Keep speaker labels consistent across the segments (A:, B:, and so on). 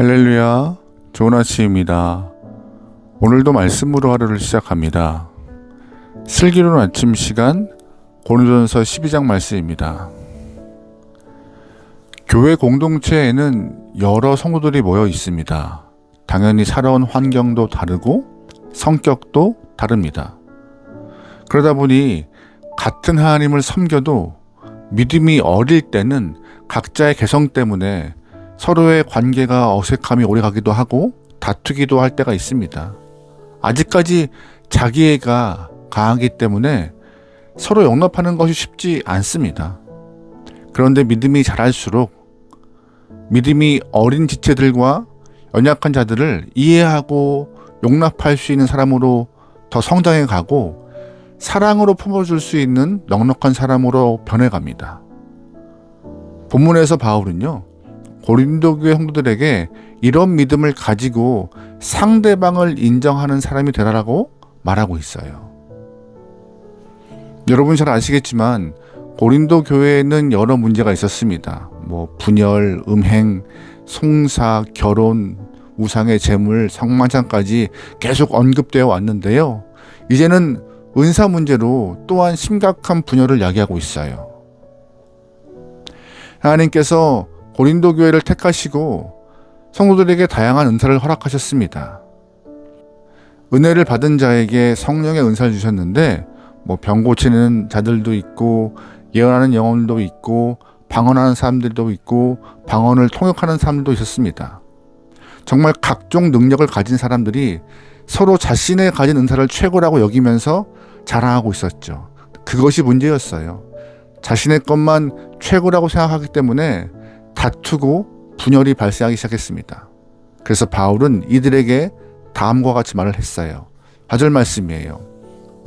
A: 할렐루야, 좋은 아침입니다. 오늘도 말씀으로 하루를 시작합니다. 슬기로운 아침 시간 고린도전서 12장 말씀입니다. 교회 공동체에는 여러 성도들이 모여 있습니다. 당연히 살아온 환경도 다르고 성격도 다릅니다. 그러다 보니 같은 하나님을 섬겨도 믿음이 어릴 때는 각자의 개성 때문에 서로의 관계가 어색함이 오래가기도 하고 다투기도 할 때가 있습니다. 아직까지 자기애가 강하기 때문에 서로 용납하는 것이 쉽지 않습니다. 그런데 믿음이 자랄수록 믿음이 어린 지체들과 연약한 자들을 이해하고 용납할 수 있는 사람으로 더 성장해 가고 사랑으로 품어줄 수 있는 넉넉한 사람으로 변해갑니다. 본문에서 바울은요, 고린도 교회 성도들에게 이런 믿음을 가지고 상대방을 인정하는 사람이 되라라고 말하고 있어요. 여러분 잘 아시겠지만 고린도 교회에는 여러 문제가 있었습니다. 분열, 음행, 송사, 결혼, 우상의 제물, 성만찬까지 계속 언급되어 왔는데요. 이제는 은사 문제로 또한 심각한 분열을 야기하고 있어요. 하나님께서 고린도 교회를 택하시고 성도들에게 다양한 은사를 허락하셨습니다. 은혜를 받은 자에게 성령의 은사를 주셨는데 병 고치는 자들도 있고 예언하는 영혼도 있고 방언하는 사람들도 있고 방언을 통역하는 사람들도 있었습니다. 정말 각종 능력을 가진 사람들이 서로 자신의 가진 은사를 최고라고 여기면서 자랑하고 있었죠. 그것이 문제였어요. 자신의 것만 최고라고 생각하기 때문에 다투고 분열이 발생하기 시작했습니다. 그래서 바울은 이들에게 다음과 같이 말을 했어요. 4절 말씀이에요.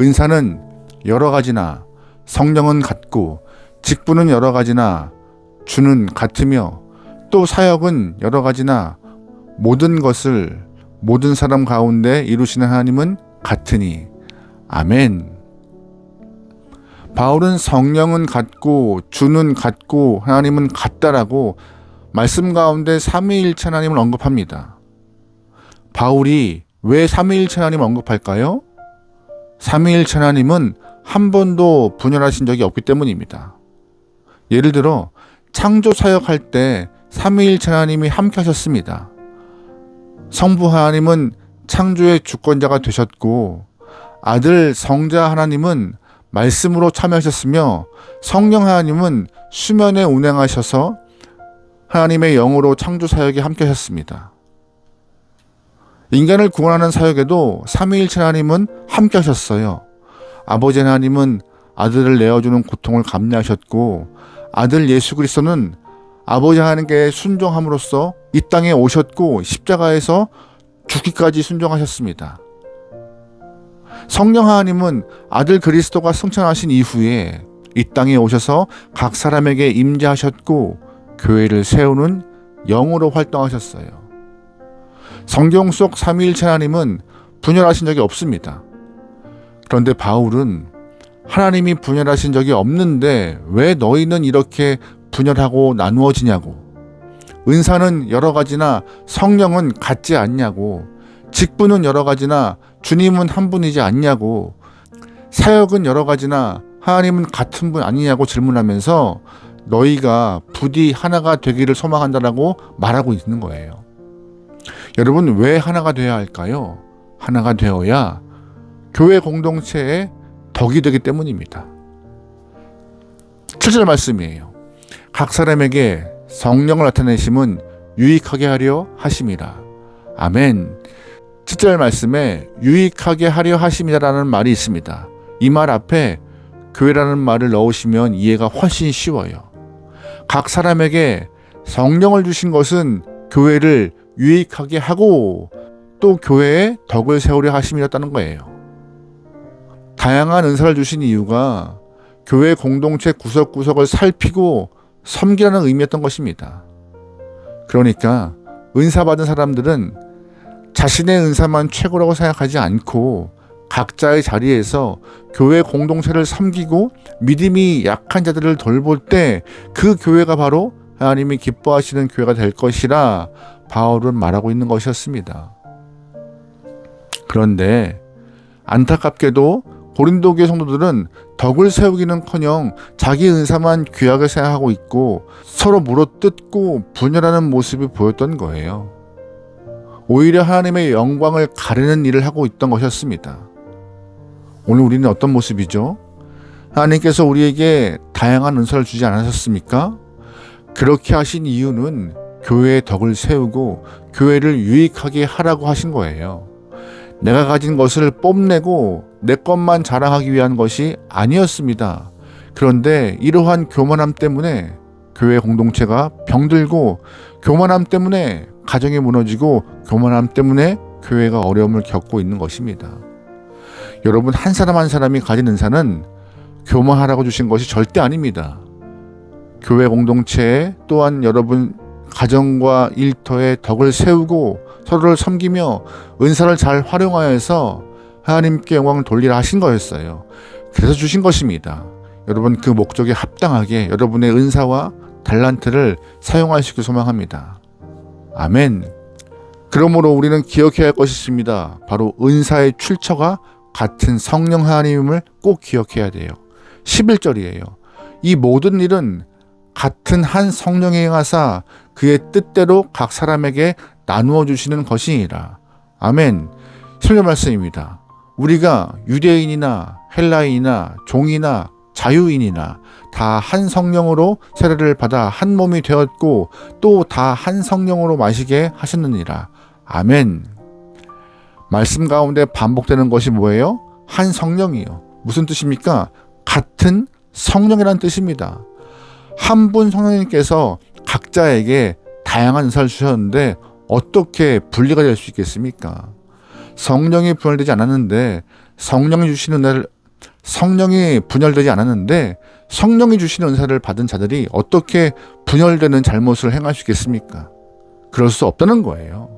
A: 은사는 여러 가지나 성령은 같고 직분은 여러 가지나 주는 같으며 또 사역은 여러 가지나 모든 것을 모든 사람 가운데 이루시는 하나님은 같으니. 아멘. 바울은 성령은 같고 주는 같고 하나님은 같다라고 말씀 가운데 삼위일체 하나님을 언급합니다. 바울이 왜 삼위일체 하나님을 언급할까요? 삼위일체 하나님은 한 번도 분열하신 적이 없기 때문입니다. 예를 들어 창조 사역할 때 삼위일체 하나님이 함께 하셨습니다. 성부 하나님은 창조의 주권자가 되셨고 아들 성자 하나님은 말씀으로 참여하셨으며 성령 하나님은 수면에 운행하셔서 하나님의 영으로 창조 사역에 함께 하셨습니다. 인간을 구원하는 사역에도 삼위일체 하나님은 함께 하셨어요. 아버지 하나님은 아들을 내어주는 고통을 감내하셨고 아들 예수 그리스도는 아버지 하나님께 순종함으로써 이 땅에 오셨고 십자가에서 죽기까지 순종하셨습니다. 성령 하나님은 아들 그리스도가 승천하신 이후에 이 땅에 오셔서 각 사람에게 임재하셨고 교회를 세우는 영으로 활동하셨어요. 성경 속 삼위일체 하나님은 분열하신 적이 없습니다. 그런데 바울은 하나님이 분열하신 적이 없는데 왜 너희는 이렇게 분열하고 나누어지냐고, 은사는 여러 가지나 성령은 같지 않냐고, 직분은 여러 가지나 주님은 한 분이지 않냐고, 사역은 여러 가지나 하나님은 같은 분 아니냐고 질문하면서 너희가 부디 하나가 되기를 소망한다라고 말하고 있는 거예요. 여러분, 왜 하나가 되어야 할까요? 하나가 되어야 교회 공동체의 덕이 되기 때문입니다. 7절 말씀이에요. 각 사람에게 성령을 나타내심은 유익하게 하려 하심이라. 아멘. 7절 말씀에 유익하게 하려 하심이라는 말이 있습니다. 이 말 앞에 교회라는 말을 넣으시면 이해가 훨씬 쉬워요. 각 사람에게 성령을 주신 것은 교회를 유익하게 하고 또 교회에 덕을 세우려 하심이었다는 거예요. 다양한 은사를 주신 이유가 교회 공동체 구석구석을 살피고 섬기라는 의미였던 것입니다. 그러니까 은사 받은 사람들은 자신의 은사만 최고라고 생각하지 않고 각자의 자리에서 교회 공동체를 섬기고 믿음이 약한 자들을 돌볼 때 그 교회가 바로 하나님이 기뻐하시는 교회가 될 것이라 바울은 말하고 있는 것이었습니다. 그런데 안타깝게도 고린도 교회 성도들은 덕을 세우기는커녕 자기 은사만 귀하게 생각하고 있고 서로 물어뜯고 분열하는 모습이 보였던 거예요. 오히려 하나님의 영광을 가리는 일을 하고 있던 것이었습니다. 오늘 우리는 어떤 모습이죠? 하나님께서 우리에게 다양한 은사를 주지 않으셨습니까? 그렇게 하신 이유는 교회의 덕을 세우고 교회를 유익하게 하라고 하신 거예요. 내가 가진 것을 뽐내고 내 것만 자랑하기 위한 것이 아니었습니다. 그런데 이러한 교만함 때문에 교회 공동체가 병들고, 교만함 때문에 가정이 무너지고, 교만함 때문에 교회가 어려움을 겪고 있는 것입니다. 여러분, 한 사람 한 사람이 가진 은사는 교만하라고 주신 것이 절대 아닙니다. 교회 공동체에 또한 여러분 가정과 일터에 덕을 세우고 서로를 섬기며 은사를 잘 활용하여서 하나님께 영광을 돌리라 하신 거였어요. 그래서 주신 것입니다. 여러분, 그 목적에 합당하게 여러분의 은사와 달란트를 사용하시길 소망합니다. 아멘. 그러므로 우리는 기억해야 할 것이 있습니다. 바로 은사의 출처가 같은 성령 하나님임을 꼭 기억해야 돼요. 11절이에요. 이 모든 일은 같은 한 성령이 행하사 그의 뜻대로 각 사람에게 나누어 주시는 것이니라. 아멘. 설교 말씀입니다. 우리가 유대인이나 헬라인이나 종이나 자유인이나 다 한 성령으로 세례를 받아 한 몸이 되었고 또 다 한 성령으로 마시게 하셨느니라. 아멘. 말씀 가운데 반복되는 것이 뭐예요? 한 성령이요. 무슨 뜻입니까? 같은 성령이라는 뜻입니다. 한 분 성령님께서 각자에게 다양한 은사를 주셨는데 어떻게 분리가 될 수 있겠습니까? 성령이 분열되지 않았는데 성령이 주시는 은혜를, 성령이 분열되지 않았는데 성령이 주시는 은사를 받은 자들이 어떻게 분열되는 잘못을 행할 수 있겠습니까? 그럴 수 없다는 거예요.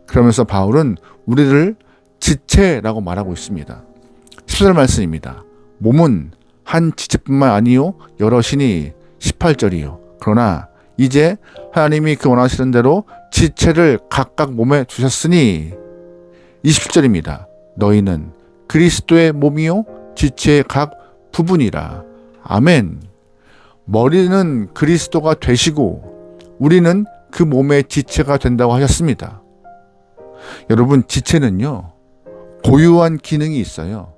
A: 그러면서 바울은 우리를 지체라고 말하고 있습니다. 10절 말씀입니다. 몸은 한 지체뿐만 아니요 여럿이니. 18절이요. 그러나 이제 하나님이 그 원하시는 대로 지체를 각각 몸에 주셨으니. 27절입니다. 너희는 그리스도의 몸이요 지체의 각 부분이라. 아멘. 머리는 그리스도가 되시고 우리는 그 몸의 지체가 된다고 하셨습니다. 여러분, 지체는요 고유한 기능이 있어요.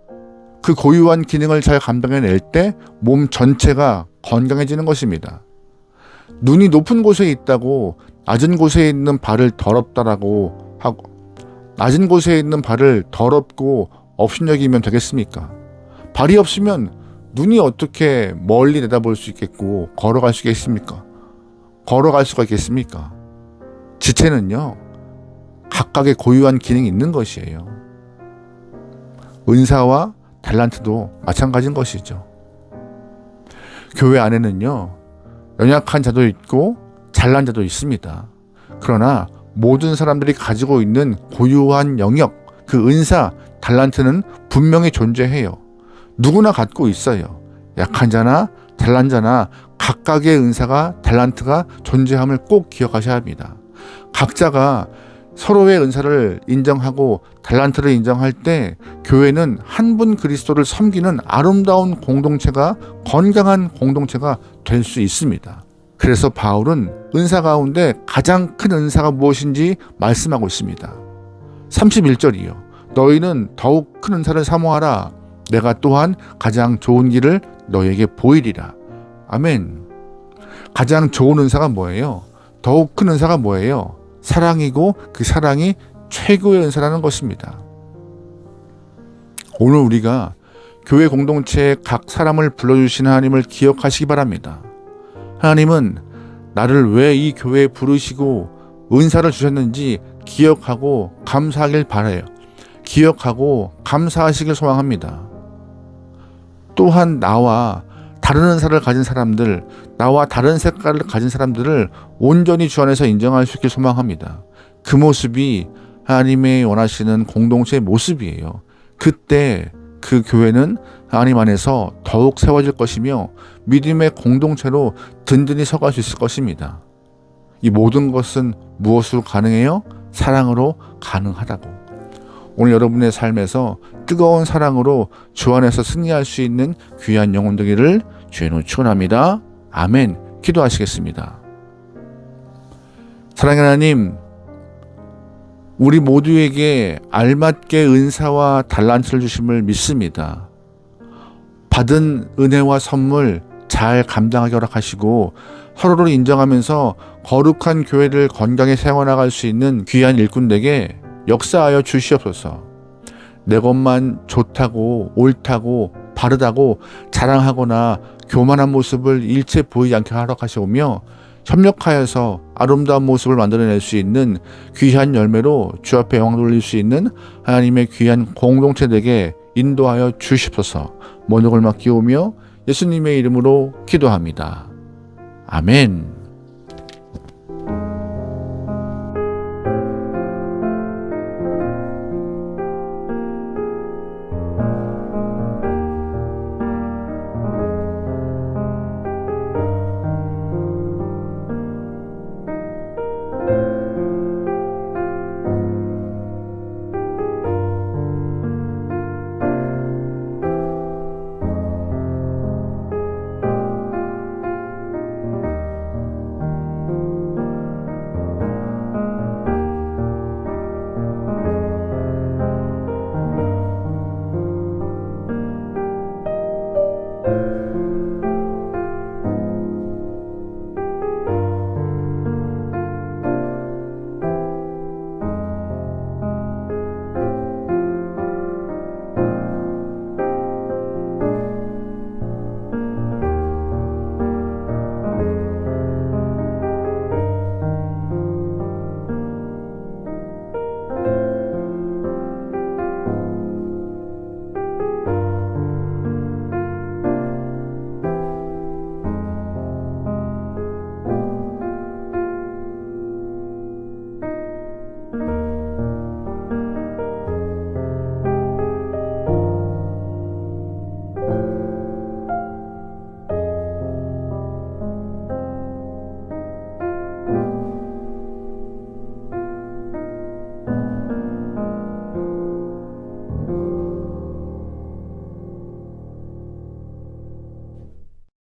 A: 그 고유한 기능을 잘 감당해낼 때 몸 전체가 건강해지는 것입니다. 눈이 높은 곳에 있다고 낮은 곳에 있는 발을 더럽다라고 하고, 낮은 곳에 있는 발을 더럽고 업신여기면 되겠습니까? 발이 없으면 눈이 어떻게 멀리 내다볼 수 있겠고 걸어갈 수 있겠습니까? 걸어갈 수가 있겠습니까? 지체는요 각각의 고유한 기능이 있는 것이에요. 은사와 달란트도 마찬가지인 것이죠. 교회 안에는요 연약한 자도 있고 잘난 자도 있습니다. 그러나 모든 사람들이 가지고 있는 고유한 영역, 그 은사, 달란트는 분명히 존재해요. 누구나 갖고 있어요. 약한 자나 잘난 자나 각각의 은사가, 달란트가 존재함을 꼭 기억하셔야 합니다. 각자가 서로의 은사를 인정하고 달란트를 인정할 때 교회는 한 분 그리스도를 섬기는 아름다운 공동체가, 건강한 공동체가 될 수 있습니다. 그래서 바울은 은사 가운데 가장 큰 은사가 무엇인지 말씀하고 있습니다. 31절이요. 너희는 더욱 큰 은사를 사모하라. 내가 또한 가장 좋은 길을 너희에게 보이리라. 아멘. 가장 좋은 은사가 뭐예요? 더욱 큰 은사가 뭐예요? 사랑이고 그 사랑이 최고의 은사라는 것입니다. 오늘 우리가 교회 공동체의 각 사람을 불러주시는 하나님을 기억하시기 바랍니다. 하나님은 나를 왜 이 교회에 부르시고 은사를 주셨는지 기억하고 감사하길 바라요. 기억하고 감사하시길 소망합니다. 또한 나와 다른 은사를 가진 사람들, 나와 다른 색깔을 가진 사람들을 온전히 주 안에서 인정할 수 있길 소망합니다. 그 모습이 하나님의 원하시는 공동체의 모습이에요. 그때 그 교회는 하나님 안에서 더욱 세워질 것이며 믿음의 공동체로 든든히 서갈 수 있을 것입니다. 이 모든 것은 무엇으로 가능해요? 사랑으로 가능하다고. 오늘 여러분의 삶에서 뜨거운 사랑으로 주 안에서 승리할 수 있는 귀한 영혼 되기를 주의 이름으로 축원합니다. 아멘. 기도하시겠습니다. 사랑하는 하나님, 우리 모두에게 알맞게 은사와 달란트를 주심을 믿습니다. 받은 은혜와 선물 잘 감당하게 허락하시고 서로를 인정하면서 거룩한 교회를 건강히 세워나갈 수 있는 귀한 일꾼에게 역사하여 주시옵소서. 내 것만 좋다고 옳다고 바르다고 자랑하거나 교만한 모습을 일체 보이지 않게 허락하시오며 협력하여서 아름다운 모습을 만들어낼 수 있는 귀한 열매로 주 앞에 영광 돌릴 수 있는 하나님의 귀한 공동체 되게 인도하여 주시옵소서. 모독을 맡기오며 예수님의 이름으로 기도합니다. 아멘.